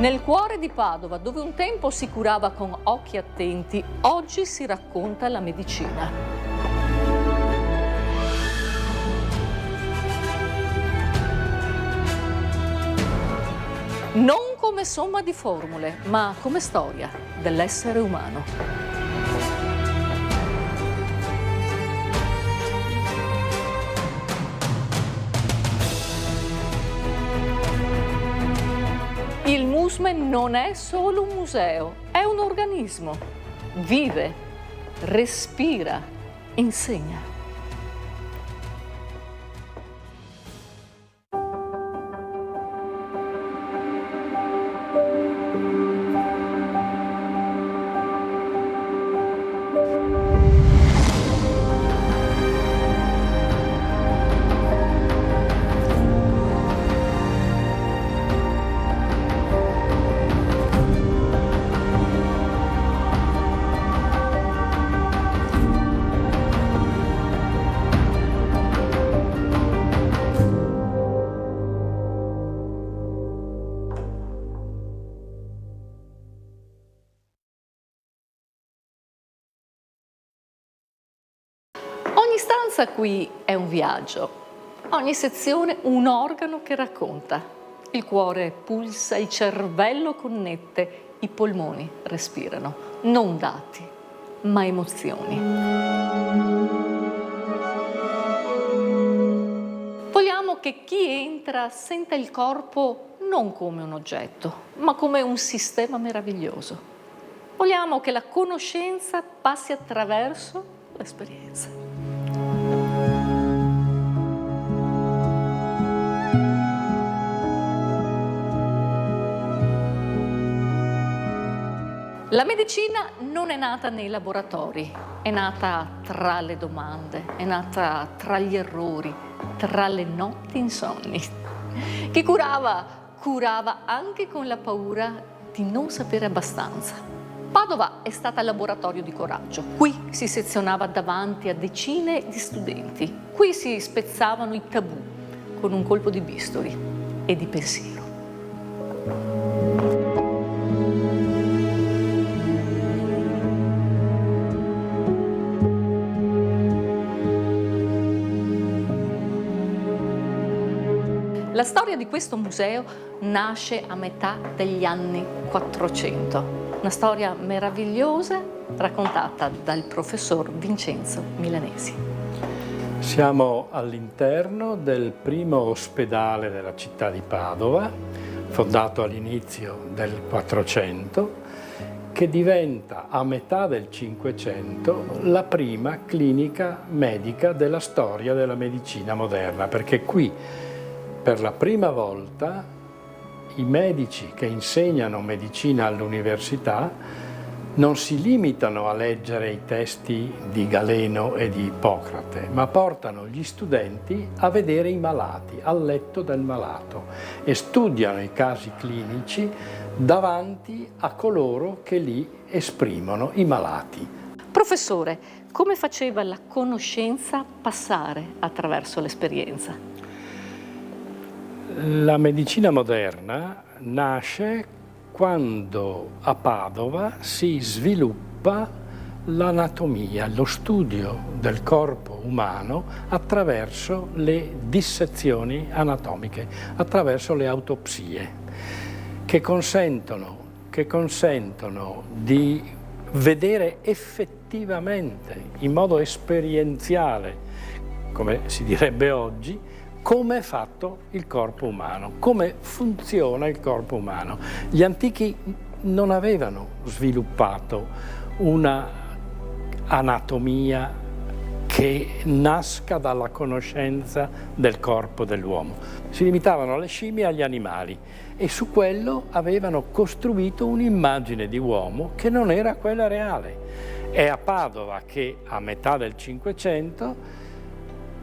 Nel cuore di Padova, dove un tempo si curava con occhi attenti, oggi si racconta la medicina. Non come somma di formule, ma come storia dell'essere umano. Il MUSME non è solo un museo, è un organismo. Vive, respira, insegna. Ogni stanza qui è un viaggio, ogni sezione un organo che racconta. Il cuore pulsa, il cervello connette, i polmoni respirano, non dati, ma emozioni. Vogliamo che chi entra senta il corpo non come un oggetto, ma come un sistema meraviglioso. Vogliamo che la conoscenza passi attraverso l'esperienza. La medicina non è nata nei laboratori, è nata tra le domande, è nata tra gli errori, tra le notti insonni. Chi curava, curava anche con la paura di non sapere abbastanza. Padova è stata laboratorio di coraggio. Qui si sezionava davanti a decine di studenti. Qui si spezzavano i tabù con un colpo di bisturi e di pensiero. La storia di questo museo nasce a metà degli anni 400. Una storia meravigliosa raccontata dal professor Vincenzo Milanesi. Siamo all'interno del primo ospedale della città di Padova, fondato all'inizio del 400, che diventa a metà del 500 la prima clinica medica della storia della medicina moderna, perché qui per la prima volta i medici che insegnano medicina all'università non si limitano a leggere i testi di Galeno e di Ippocrate, ma portano gli studenti a vedere i malati, al letto del malato, e studiano i casi clinici davanti a coloro che li esprimono, i malati. Professore, come faceva la conoscenza passare attraverso l'esperienza? La medicina moderna nasce quando a Padova si sviluppa l'anatomia, lo studio del corpo umano attraverso le dissezioni anatomiche, attraverso le autopsie, che consentono di vedere effettivamente, in modo esperienziale, come si direbbe oggi, come è fatto il corpo umano, come funziona il corpo umano. Gli antichi non avevano sviluppato una anatomia che nasca dalla conoscenza del corpo dell'uomo. Si limitavano alle scimmie e agli animali e su quello avevano costruito un'immagine di uomo che non era quella reale. È a Padova che a metà del Cinquecento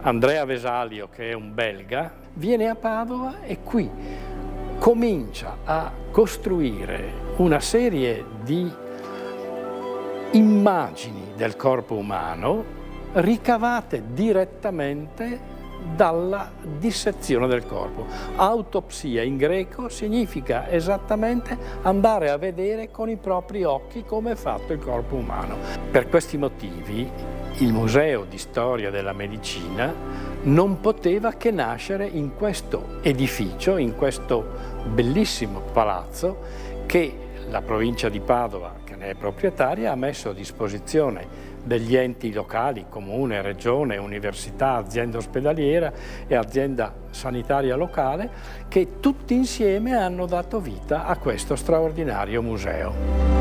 Andrea Vesalio, che è un belga, viene a Padova e qui comincia a costruire una serie di immagini del corpo umano ricavate direttamente dalla dissezione del corpo. Autopsia in greco significa esattamente andare a vedere con i propri occhi come è fatto il corpo umano. Per questi motivi il Museo di Storia della Medicina non poteva che nascere in questo edificio, in questo bellissimo palazzo che la provincia di Padova, che ne è proprietaria, ha messo a disposizione degli enti locali, comune, regione, università, azienda ospedaliera e azienda sanitaria locale, che tutti insieme hanno dato vita a questo straordinario museo.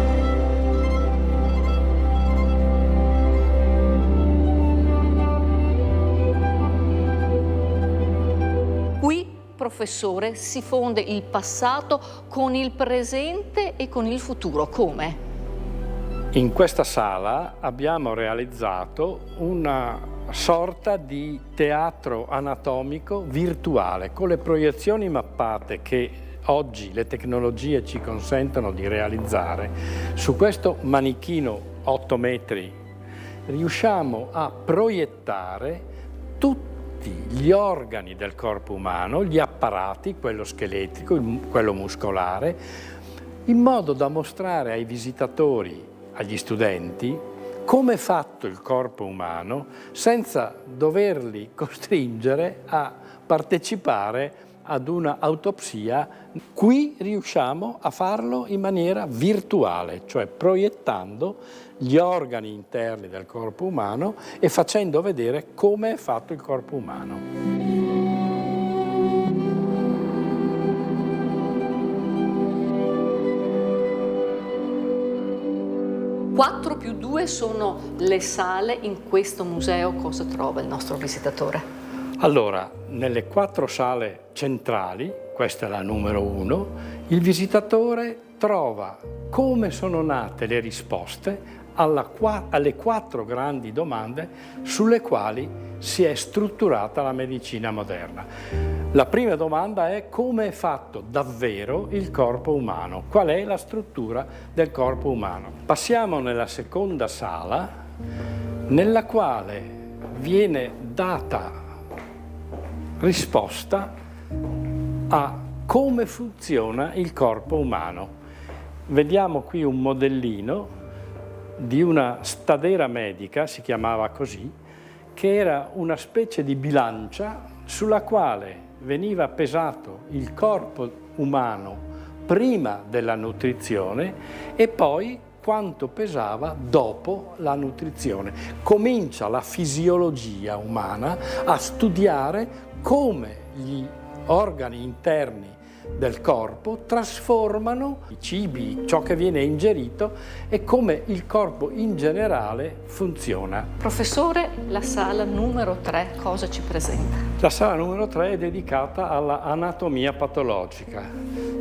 Qui, professore, si fonde il passato con il presente e con il futuro. Come? In questa sala abbiamo realizzato una sorta di teatro anatomico virtuale con le proiezioni mappate che oggi le tecnologie ci consentono di realizzare. Su questo manichino 8 metri riusciamo a proiettare tutti gli organi del corpo umano, gli apparati, quello scheletrico, quello muscolare, in modo da mostrare ai visitatori, agli studenti, come è fatto il corpo umano senza doverli costringere a partecipare ad una autopsia. Qui riusciamo a farlo in maniera virtuale, cioè proiettando gli organi interni del corpo umano e facendo vedere come è fatto il corpo umano. 4+2 sono le sale in questo museo. Cosa trova il nostro visitatore? Allora, nelle 4 sale centrali, questa è la numero 1, il visitatore trova come sono nate le risposte alle 4 grandi domande sulle quali si è strutturata la medicina moderna. La prima domanda è: come è fatto davvero il corpo umano? Qual è la struttura del corpo umano? Passiamo nella seconda sala, nella quale viene data risposta a come funziona il corpo umano. Vediamo qui un modellino di una stadera medica, si chiamava così, che era una specie di bilancia sulla quale veniva pesato il corpo umano prima della nutrizione e poi quanto pesava dopo la nutrizione. Comincia la fisiologia umana a studiare come gli organi interni del corpo trasformano i cibi, ciò che viene ingerito e come il corpo in generale funziona. Professore, la sala numero 3 cosa ci presenta? La sala numero 3 è dedicata all'anatomia patologica.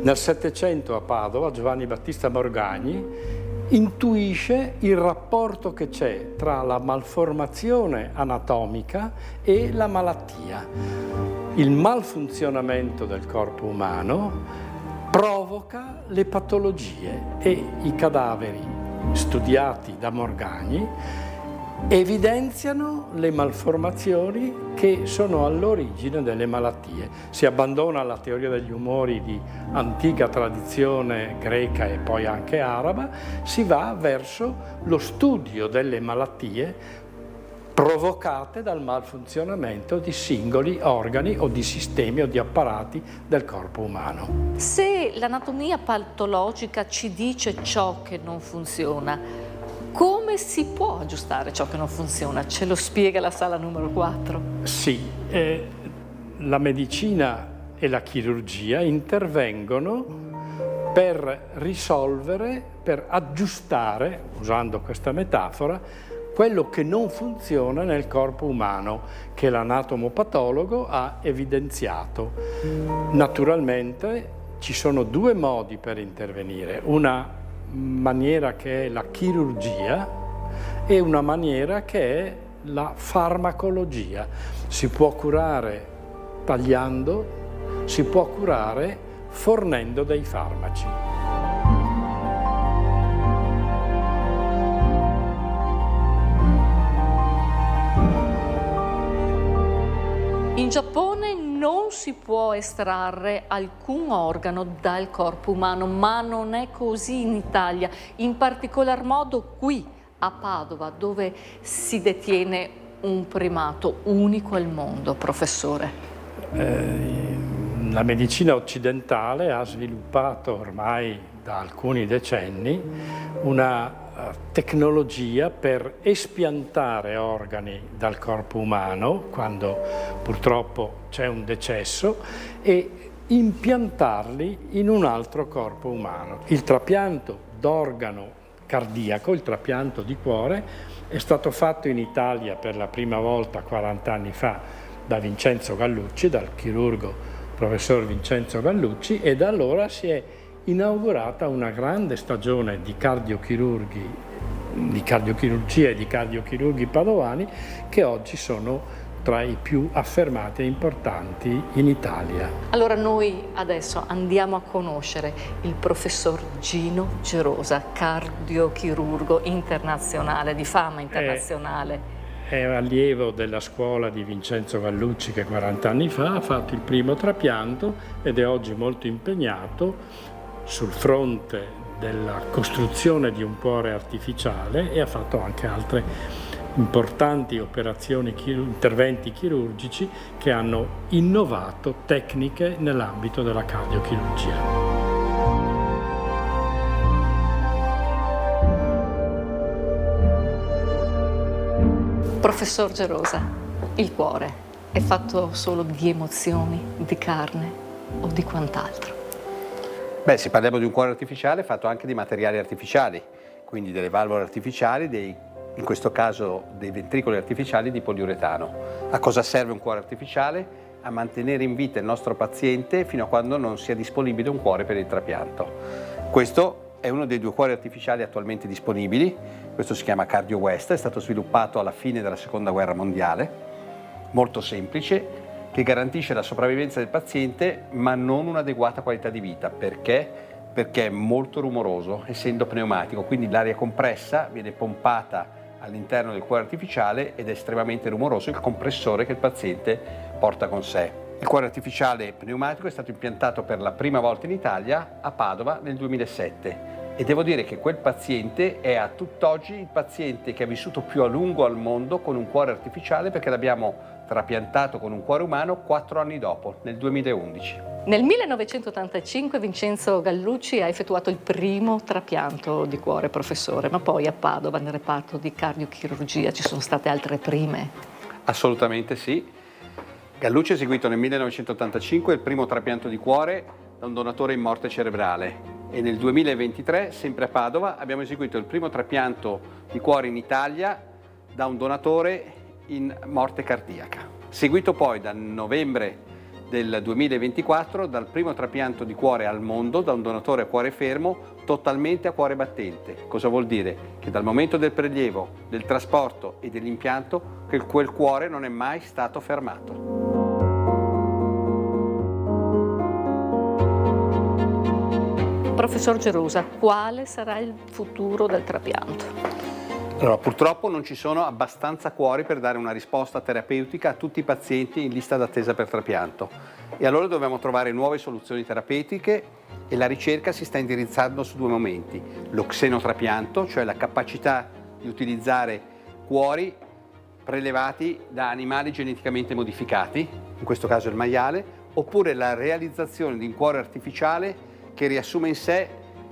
Nel Settecento a Padova Giovanni Battista Morgagni intuisce il rapporto che c'è tra la malformazione anatomica e la malattia. Il malfunzionamento del corpo umano provoca le patologie e i cadaveri studiati da Morgagni evidenziano le malformazioni che sono all'origine delle malattie. Si abbandona la teoria degli umori di antica tradizione greca e poi anche araba, si va verso lo studio delle malattie provocate dal malfunzionamento di singoli organi o di sistemi o di apparati del corpo umano. Se l'anatomia patologica ci dice ciò che non funziona, come si può aggiustare ciò che non funziona? Ce lo spiega la sala numero 4. Sì, la medicina e la chirurgia intervengono per risolvere, per aggiustare, usando questa metafora, quello che non funziona nel corpo umano, che l'anatomopatologo ha evidenziato. Naturalmente ci sono 2 modi per intervenire, una maniera che è la chirurgia e una maniera che è la farmacologia. Si può curare tagliando, si può curare fornendo dei farmaci. In Giappone non si può estrarre alcun organo dal corpo umano, ma non è così in Italia, in particolar modo qui a Padova, dove si detiene un primato unico al mondo, professore. La medicina occidentale ha sviluppato ormai da alcuni decenni una tecnologia per espiantare organi dal corpo umano quando purtroppo c'è un decesso e impiantarli in un altro corpo umano. Il trapianto d'organo cardiaco, il trapianto di cuore, è stato fatto in Italia per la prima volta 40 anni fa da Vincenzo Gallucci, dal chirurgo professor Vincenzo Gallucci, e da allora si è inaugurata una grande stagione di cardiochirurgia e di cardiochirurghi padovani che oggi sono tra i più affermati e importanti in Italia. Allora noi adesso andiamo a conoscere il professor Gino Gerosa, cardiochirurgo internazionale, di fama internazionale. È allievo della scuola di Vincenzo Gallucci che 40 anni fa ha fatto il primo trapianto ed è oggi molto impegnato sul fronte della costruzione di un cuore artificiale e ha fatto anche altre importanti operazioni, interventi chirurgici che hanno innovato tecniche nell'ambito della cardiochirurgia. Professor Gerosa, il cuore è fatto solo di emozioni, di carne o di quant'altro? Beh, se parliamo di un cuore artificiale fatto anche di materiali artificiali, quindi delle valvole artificiali, in questo caso dei ventricoli artificiali di poliuretano. A cosa serve un cuore artificiale? A mantenere in vita il nostro paziente fino a quando non sia disponibile un cuore per il trapianto. Questo è uno dei 2 cuori artificiali attualmente disponibili, questo si chiama CardioWest, è stato sviluppato alla fine della Seconda Guerra Mondiale, molto semplice, che garantisce la sopravvivenza del paziente ma non un'adeguata qualità di vita. Perché? Perché è molto rumoroso, essendo pneumatico, quindi l'aria compressa viene pompata all'interno del cuore artificiale ed è estremamente rumoroso il compressore che il paziente porta con sé. Il cuore artificiale pneumatico è stato impiantato per la prima volta in Italia a Padova nel 2007 e devo dire che quel paziente è a tutt'oggi il paziente che ha vissuto più a lungo al mondo con un cuore artificiale, perché l'abbiamo trapiantato con un cuore umano 4 anni dopo, nel 2011. Nel 1985 Vincenzo Gallucci ha effettuato il primo trapianto di cuore, professore, ma poi a Padova, nel reparto di cardiochirurgia, ci sono state altre prime? Assolutamente sì. Gallucci ha eseguito nel 1985 il primo trapianto di cuore da un donatore in morte cerebrale e nel 2023, sempre a Padova, abbiamo eseguito il primo trapianto di cuore in Italia da un donatore in morte cardiaca. Seguito poi dal novembre del 2024 dal primo trapianto di cuore al mondo da un donatore a cuore fermo totalmente a cuore battente. Cosa vuol dire? Che dal momento del prelievo, del trasporto e dell'impianto quel cuore non è mai stato fermato. Professor Gerosa, quale sarà il futuro del trapianto? Allora, purtroppo non ci sono abbastanza cuori per dare una risposta terapeutica a tutti i pazienti in lista d'attesa per trapianto e allora dobbiamo trovare nuove soluzioni terapeutiche e la ricerca si sta indirizzando su 2 momenti: lo xenotrapianto, cioè la capacità di utilizzare cuori prelevati da animali geneticamente modificati, in questo caso il maiale, oppure la realizzazione di un cuore artificiale che riassume in sé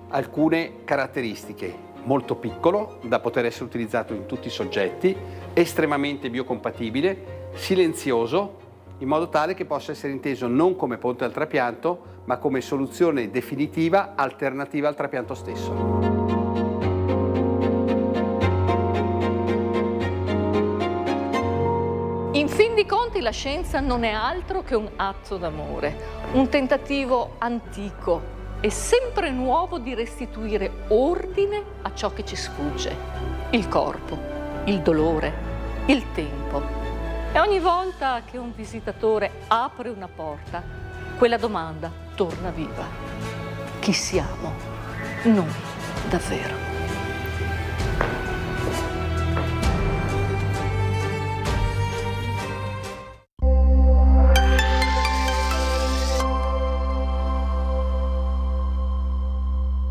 alcune caratteristiche: molto piccolo, da poter essere utilizzato in tutti i soggetti, estremamente biocompatibile, silenzioso, in modo tale che possa essere inteso non come ponte al trapianto, ma come soluzione definitiva alternativa al trapianto stesso. In fin di conti la scienza non è altro che un atto d'amore, un tentativo antico e sempre nuovo di restituire ordine a ciò che ci sfugge: il corpo, il dolore, il tempo. E ogni volta che un visitatore apre una porta, quella domanda torna viva: chi siamo noi davvero?